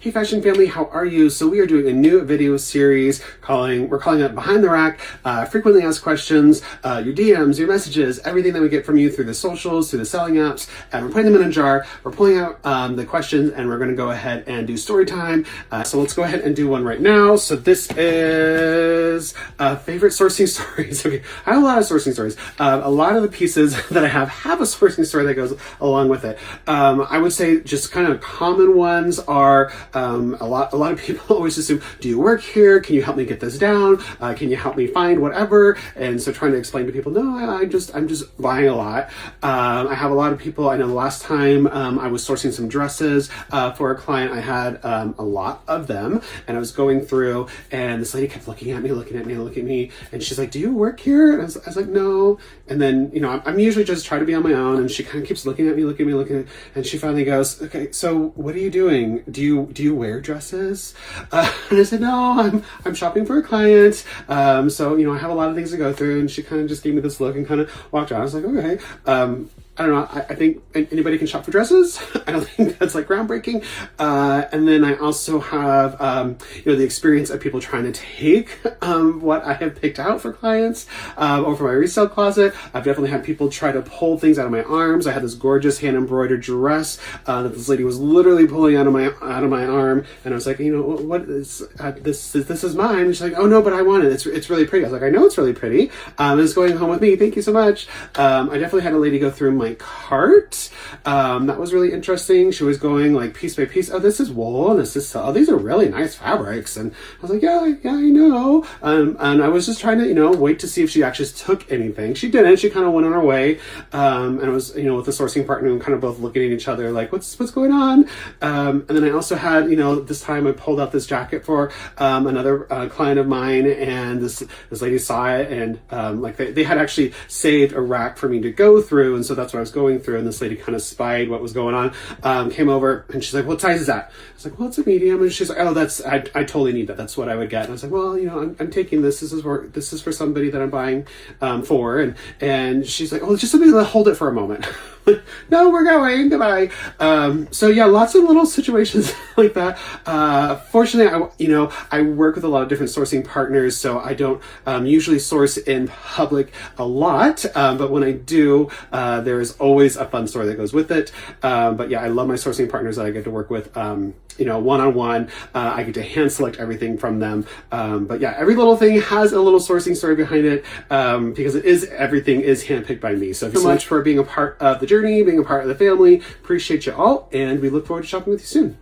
Hey fashion family, how are you? So we are doing a new video series we're calling it Behind the Rack, frequently asked questions, your DMs, your messages, everything that we get from you through the socials, through the selling apps, and we're putting them in a jar. We're pulling out the questions and we're gonna go ahead and do story time. So let's go ahead and do one right now. So this is favorite sourcing stories. Okay, I have a lot of sourcing stories. A lot of the pieces that I have a sourcing story that goes along with it. I would say just kind of common ones are a lot of people always assume, do you work here? Can you help me get this down? Can you help me find whatever? And so trying to explain to people, no, I'm just buying a lot. I have a lot of people. I know the last time I was sourcing some dresses for a client, I had a lot of them, and I was going through, and this lady kept looking at me, and she's like, do you work here? And I was like, no. And then, you know, I'm usually just trying to be on my own, and she kind of keeps looking at me, and she finally goes, okay, so what are you doing? Do you wear dresses? And I said, no, I'm shopping for a client. So, you know, I have a lot of things to go through. And she kind of just gave me this look and kind of walked on. I was like, okay. I don't know. I think anybody can shop for dresses. I don't think that's like groundbreaking. And then I also have, you know, the experience of people trying to take what I have picked out for clients or for my resale closet. I've definitely had people try to pull things out of my arms. I had this gorgeous hand embroidered dress that this lady was literally pulling out of my arm, and I was like, you know, what is this is mine. And she's like, oh no, but I want it. It's really pretty. I was like, I know it's really pretty. It's going home with me. Thank you so much. I definitely had a lady go through my cart. That was really interesting. She was going like piece by piece. Oh, this is wool, and this is, oh, these are really nice fabrics. And I was like, yeah, I know. And I was just trying to, you know, wait to see if she actually took anything. She didn't. She kind of went on her way. And I was, you know, with the sourcing partner and kind of both looking at each other like, what's going on? And then I also had, you know, this time I pulled out this jacket for another client of mine, and this lady saw it, and like they had actually saved a rack for me to go through, and so that's what I was going through. And this lady kind of spied what was going on, came over, and she's like, what size is that? I was like, well, it's a medium. And she's like, oh, I totally need that. That's what I would get. And I was like, well, you know, I'm taking this. This is for somebody that I'm buying for. And she's like, oh, just somebody to hold it for a moment. No, we're going, goodbye. So yeah, lots of little situations like that. Fortunately, I work with a lot of different sourcing partners, so I don't usually source in public a lot. But when I do, there is always a fun story that goes with it. But yeah, I love my sourcing partners that I get to work with, you know, one-on-one. I get to hand select everything from them. But yeah, every little thing has a little sourcing story behind it, because everything is handpicked by me. So thank you so much for being a part of the journey, being a part of the family. Appreciate you all, and we look forward to shopping with you soon.